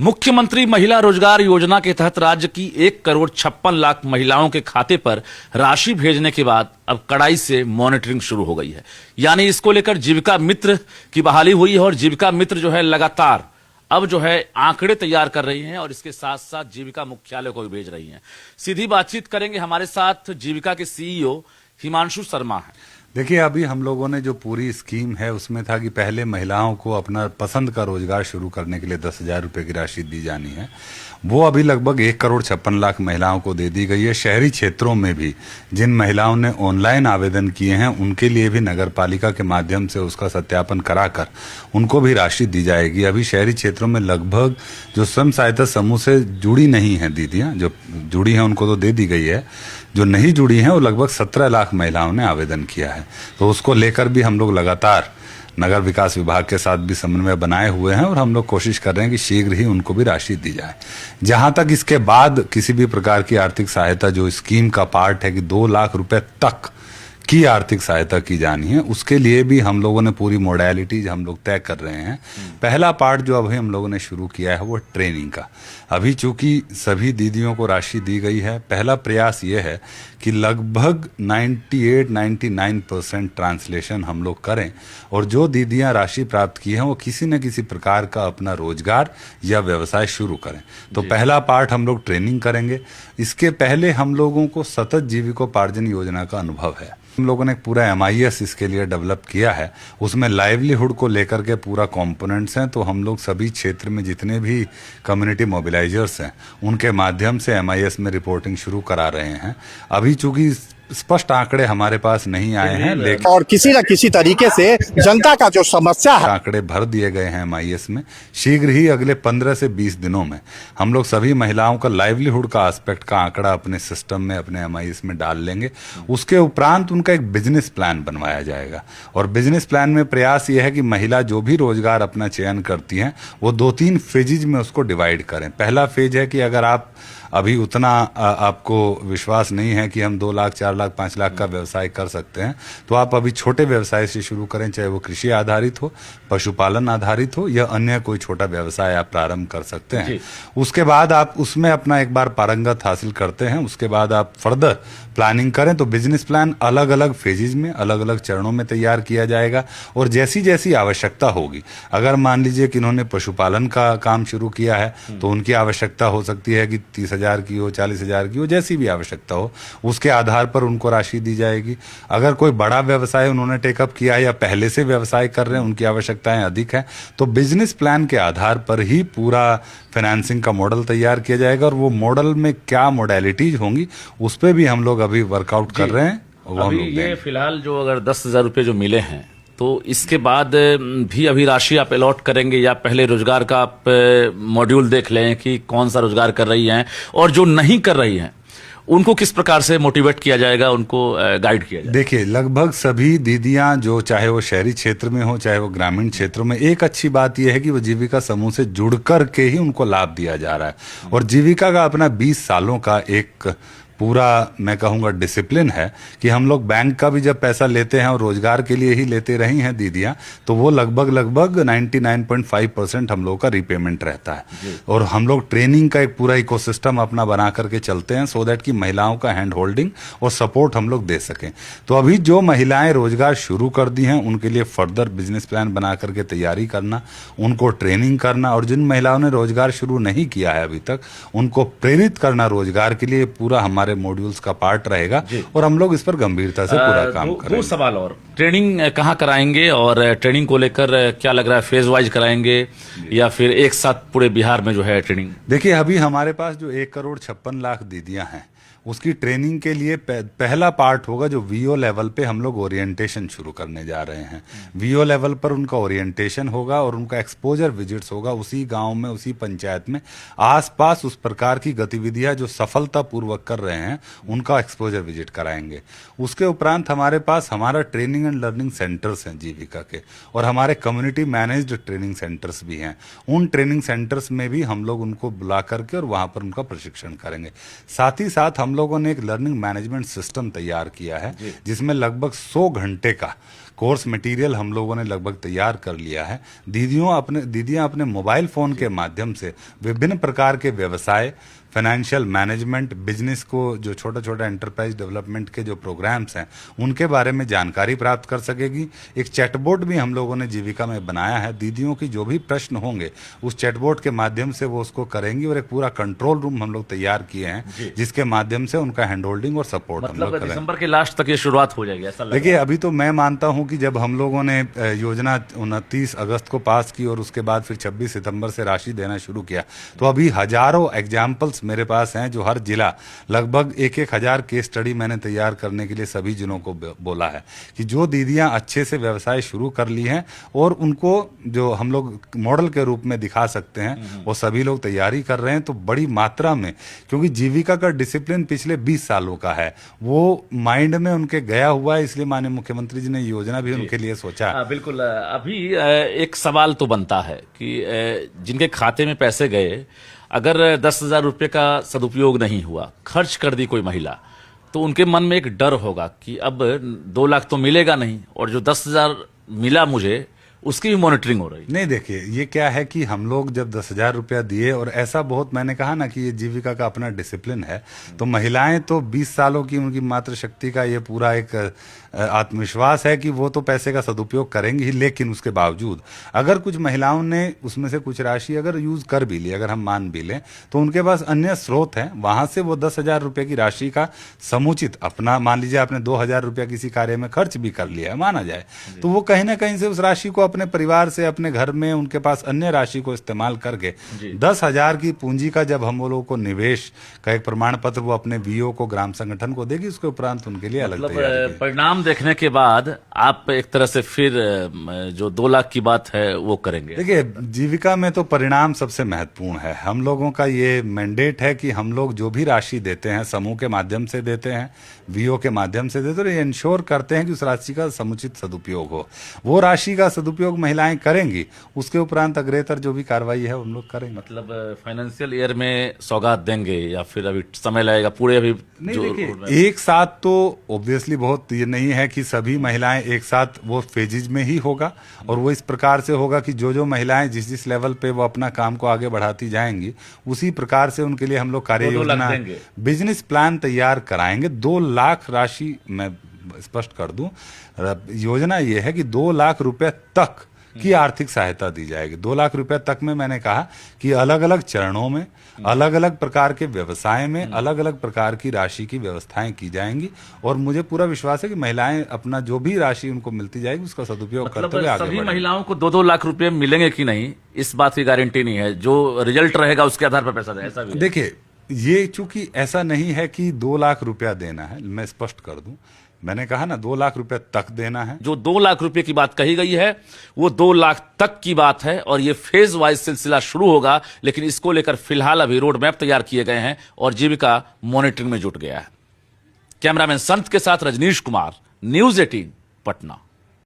मुख्यमंत्री महिला रोजगार योजना के तहत राज्य की 1,56,00,000 महिलाओं के खाते पर राशि भेजने के बाद अब कड़ाई से मॉनिटरिंग शुरू हो गई है। यानी इसको लेकर जीविका मित्र की बहाली हुई है और जीविका मित्र जो है लगातार अब जो है आंकड़े तैयार कर रही हैं और इसके साथ साथ जीविका मुख्यालय को भी भेज रही हैं। सीधी बातचीत करेंगे, हमारे साथ जीविका के सीईओ हिमांशु शर्मा हैं। देखिए, अभी हम लोगों ने जो पूरी स्कीम है उसमें था कि पहले महिलाओं को अपना पसंद का रोजगार शुरू करने के लिए 10,000 रुपये की राशि दी जानी है। वो अभी लगभग 1,56,00,000 महिलाओं को दे दी गई है। शहरी क्षेत्रों में भी जिन महिलाओं ने ऑनलाइन आवेदन किए हैं उनके लिए भी नगर पालिका के माध्यम से उसका सत्यापन कराकर उनको भी राशि दी जाएगी। अभी शहरी क्षेत्रों में लगभग जो स्वयं सहायता समूह से जुड़ी नहीं है दीदियाँ, जो जुड़ी हैं उनको तो दे दी गई है, जो नहीं जुड़ी हैं वो लगभग 17 लाख महिलाओं ने आवेदन किया है। तो उसको लेकर भी हम लोग लगातार नगर विकास विभाग के साथ भी समन्वय बनाए हुए हैं और हम लोग कोशिश कर रहे हैं कि शीघ्र ही उनको भी राशि दी जाए। जहां तक इसके बाद किसी भी प्रकार की आर्थिक सहायता जो स्कीम का पार्ट है कि 2 लाख रुपए तक की आर्थिक सहायता की जानी है, उसके लिए भी हम लोगों ने पूरी मोडेलिटीज हम लोग तय कर रहे हैं। पहला पार्ट जो अभी हम लोगों ने शुरू किया है वो ट्रेनिंग का। अभी चूंकि सभी दीदियों को राशि दी गई है, पहला प्रयास ये है कि लगभग 98-99% ट्रांसलेशन हम लोग करें और जो दीदियां राशि प्राप्त की हैं वो किसी न किसी प्रकार का अपना रोजगार या व्यवसाय शुरू करें। तो पहला पार्ट हम लोग ट्रेनिंग करेंगे। इसके पहले हम लोगों को सतत जीविकोपार्जन योजना का अनुभव है। हम लोगों ने पूरा MIS इसके लिए डेवलप किया है। उसमें लाइवलीहुड को लेकर के पूरा कंपोनेंट्स हैं। तो हम लोग सभी क्षेत्र में जितने भी कम्युनिटी मोबिलाइजर्स हैं उनके माध्यम से MIS में रिपोर्टिंग शुरू करा रहे हैं। अभी चूंकि स्पष्ट आंकड़े हमारे पास नहीं आए हैं, लेकिन और किसी न किसी तरीके से जनता का जो समस्या है आंकड़े भर दिए गए हैं MIS में। शीघ्र ही अगले 15 से 20 दिनों में हम लोग सभी महिलाओं का लाइवलीहुड का एस्पेक्ट का आंकड़ा अपने सिस्टम में, अपने MIS में डाल लेंगे। उसके उपरांत उनका एक बिजनेस प्लान बनवाया जाएगा और बिजनेस प्लान में प्रयास यह है कि महिला जो भी रोजगार अपना चयन करती हैं वो 2-3 फेजेज में उसको डिवाइड करें। पहला फेज है कि अगर आप अभी उतना आपको विश्वास नहीं है कि हम 2 लाख, 4 लाख, 5 लाख का व्यवसाय कर सकते हैं, तो आप अभी छोटे व्यवसाय से शुरू करें, चाहे वो कृषि आधारित हो, पशुपालन आधारित हो या अन्य कोई छोटा व्यवसाय आप प्रारंभ कर सकते हैं। उसके बाद आप उसमें अपना एक बार पारंगत हासिल करते हैं, उसके बाद आप फर्दर प्लानिंग करें। तो बिजनेस प्लान अलग अलग फेजेज में, अलग अलग चरणों में तैयार किया जाएगा और जैसी जैसी आवश्यकता होगी, अगर मान लीजिए कि इन्होंने पशुपालन का काम शुरू किया है तो उनकी आवश्यकता हो सकती है कि 30,000 की हो, 40,000 की हो, जैसी भी आवश्यकता हो उसके आधार पर उनको राशि दी जाएगी। अगर कोई बड़ा व्यवसाय उन्होंने टेकअप किया है या पहले से व्यवसाय कर रहे हैं, उनकी आवश्यकताएं अधिक हैं, तो बिजनेस प्लान के आधार पर ही पूरा फाइनेंसिंग का मॉडल तैयार किया जाएगा और वो मॉडल में क्या मोडेलिटीज होंगी उस पर भी हम लोग अभी वर्कआउट कर रहे हैं। अभी ये फिलहाल जो अगर 10,000 रुपये जो मिले हैं तो इसके बाद भी अभी राशि आप अलॉट करेंगे या पहले रोजगार का आप मॉड्यूल देख लें कि कौन सा रोजगार कर रही हैं और जो नहीं कर रही हैं उनको किस प्रकार से मोटिवेट किया जाएगा, उनको गाइड किया जाएगा? देखिए, लगभग सभी दीदियां जो चाहे वो शहरी क्षेत्र में हो चाहे वो ग्रामीण क्षेत्रों में, एक अच्छी बात यह है कि वो जीविका समूह से जुड़ कर के ही उनको लाभ दिया जा रहा है और जीविका का अपना 20 सालों का एक पूरा मैं कहूँगा डिसिप्लिन है कि हम लोग बैंक का भी जब पैसा लेते हैं और रोजगार के लिए ही लेते रही हैं दीदियाँ, तो वो लगभग 99.5% हम लोग का रीपेमेंट रहता है। और हम लोग ट्रेनिंग का एक पूरा इकोसिस्टम अपना बना करके चलते हैं सो दैट कि महिलाओं का हैंड होल्डिंग और सपोर्ट हम लोग दे सकें। तो अभी जो महिलाएं रोजगार शुरू कर दी हैं उनके लिए फर्दर बिजनेस प्लान बना करके तैयारी करना, उनको ट्रेनिंग करना और जिन महिलाओं ने रोजगार शुरू नहीं किया है अभी तक उनको प्रेरित करना रोजगार के लिए पूरा हमारे मॉड्यूल्स का पार्ट रहेगा और हम लोग इस पर गंभीरता से पूरा काम करेंगे। 2 सवाल और, ट्रेनिंग कहाँ कराएंगे और ट्रेनिंग को लेकर क्या लग रहा है, फेज वाइज कराएंगे या फिर एक साथ पूरे बिहार में जो है ट्रेनिंग? देखिए, अभी हमारे पास जो 1,56,00,000 दीदियां हैं उसकी ट्रेनिंग के लिए पहला पार्ट होगा जो VO लेवल पे हम लोग ओरिएंटेशन शुरू करने जा रहे हैं। VO लेवल पर उनका ओरिएंटेशन होगा और उनका एक्सपोजर विजिट्स होगा उसी गांव में, उसी पंचायत में, आसपास उस प्रकार की गतिविधियां जो सफलतापूर्वक कर रहे हैं उनका एक्सपोजर विजिट कराएंगे। उसके उपरांत हमारे पास हमारा ट्रेनिंग एंड लर्निंग सेंटर्स हैं जीविका के और हमारे कम्युनिटी मैनेज्ड ट्रेनिंग सेंटर्स भी हैं। उन ट्रेनिंग सेंटर्स में भी हम लोग उनको बुला करके और वहां पर उनका प्रशिक्षण करेंगे। साथ ही साथ हम लोगों ने एक लर्निंग मैनेजमेंट सिस्टम तैयार किया है जिसमें लगभग 100 घंटे का कोर्स मटेरियल हम लोगों ने लगभग तैयार कर लिया है। दीदियां अपने मोबाइल फोन के माध्यम से विभिन्न प्रकार के व्यवसाय, फाइनेंशियल मैनेजमेंट, बिजनेस को जो छोटा छोटा एंटरप्राइज डेवलपमेंट के जो प्रोग्राम्स हैं उनके बारे में जानकारी प्राप्त कर सकेगी। एक चैटबोट भी हम लोगों ने जीविका में बनाया है। दीदियों की जो भी प्रश्न होंगे उस चैटबोट के माध्यम से वो उसको करेंगी, और एक पूरा कंट्रोल रूम हम लोग तैयार किए हैं जिसके माध्यम से उनका हैंड होल्डिंग और सपोर्ट हम लोग मतलब करेंगे। दिसंबर के लास्ट तक ये शुरुआत हो जाएगी ऐसा लग रहा है। देखिए, अभी तो मैं मानता हूं कि जब हम लोगों ने योजना 29 अगस्त को पास की और उसके बाद फिर 26 सितंबर से राशि देना शुरू किया, तो अभी हजारों एग्जाम्पल्स मेरे पास हैं जो हर जिला लगभग 1,000 केस स्टडी मैंने तैयार करने के लिए सभी जिलों को बोला है कि जो दीदियां अच्छे से व्यवसाय शुरू कर ली हैं और उनको जो हम लोग मॉडल के रूप में दिखा सकते हैं वो सभी लोग तैयारी कर रहे हैं। तो बड़ी मात्रा में, क्योंकि जीविका का डिसिप्लिन पिछले 20 सालों का है, वो माइंड में उनके गया हुआ है, इसलिए माननीय मुख्यमंत्री जी ने योजना भी उनके लिए सोचा। बिल्कुल। अभी एक सवाल तो बनता है कि जिनके खाते में पैसे गए, अगर 10,000 रुपये का सदुपयोग नहीं हुआ, खर्च कर दी कोई महिला, तो उनके मन में एक डर होगा कि अब 2 लाख तो मिलेगा नहीं, और जो 10,000 मिला मुझे उसकी भी मॉनिटरिंग हो रही। नहीं, देखिए ये क्या है कि हम लोग जब 10,000 रुपया दिए, और ऐसा बहुत, मैंने कहा ना कि ये जीविका का अपना डिसिप्लिन है, तो महिलाएं तो 20 सालों की उनकी मातृशक्ति का ये पूरा एक आत्मविश्वास है कि वो तो पैसे का सदुपयोग करेंगी ही। लेकिन उसके बावजूद अगर कुछ महिलाओं ने उसमें से कुछ राशि अगर यूज कर भी ली, अगर हम मान भी लें, तो उनके पास अन्य स्रोत हैं, वहां से वो 10,000 रुपये की राशि का समुचित अपना, मान लीजिए आपने 2,000 रुपया किसी कार्य में खर्च भी कर लिया है, माना जाए, तो वो कहीं ना कहीं से उस राशि को अपने परिवार से, अपने घर में उनके पास अन्य राशि को इस्तेमाल करके 10,000 की पूंजी का जब हम वो लोगों को निवेश का एक प्रमाण पत्र वो अपने वीओ को, ग्राम संगठन को देगी, उसके उपरांत उनके लिए अलग तैयारी। परिणाम देखने के बाद आप एक तरह से फिर जो 2 लाख की बात है वो करेंगे। देखिए, जीविका में तो परिणाम सबसे महत्वपूर्ण है। हम लोगों का ये मैंडेट है कि हम लोग जो भी राशि देते हैं, समूह के माध्यम से देते हैं, वीओ के माध्यम से देते हैं, तो ये इंश्योर करते हैं कि उस राशि का समुचित सदुपयोग हो। वो राशि का सदुपयोग महिलाएं करेंगी, उसके उपरांत अग्रेतर जो भी कार्रवाई है हम लोग करेंगे। मतलब फाइनेंशियल ईयर में सौगात देंगे या फिर अभी समय लगेगा पूरे? अभी नहीं, देखिए एक साथ तो ऑब्वियसली बहुत ये नहीं है कि सभी महिलाएं एक साथ, वो फेजेज में ही होगा, और वो इस प्रकार से होगा कि जो जो महिलाएं जिस जिस लेवल पे वो अपना काम को आगे बढ़ाती जाएंगी, उसी प्रकार से उनके लिए हम लोग कार्य योजना, बिजनेस प्लान तैयार कराएंगे। 2 लाख राशि, मैं स्पष्ट कर दूं, योजना ये है कि 2 लाख रुपए तक की आर्थिक सहायता दी जाएगी। 2 लाख रुपए तक में मैंने कहा कि अलग अलग चरणों में, अलग अलग प्रकार के व्यवसाय में अलग अलग प्रकार की राशि की व्यवस्थाएं की जाएंगी, और मुझे पूरा विश्वास है कि महिलाएं अपना जो भी राशि उनको मिलती जाएगी उसका सदुपयोग करते हुए आगे सभी महिलाओं को 2-2 लाख रुपए मिलेंगे कि नहीं, इस बात की गारंटी नहीं है। जो रिजल्ट रहेगा उसके आधार पर पैसा दें, ऐसा भी? देखिए, ये चूंकि ऐसा नहीं है कि 2 लाख रुपया देना है, मैं स्पष्ट कर दूं, मैंने कहा ना 2 लाख रुपए तक देना है। जो 2 लाख रुपए की बात कही गई है वो 2 लाख तक की बात है, और ये फेज वाइज सिलसिला शुरू होगा, लेकिन इसको लेकर फिलहाल अभी रोड मैप तैयार किए गए हैं और जीविका मॉनिटरिंग में जुट गया है। कैमरामैन संत के साथ रजनीश कुमार, न्यूज़ 18 पटना।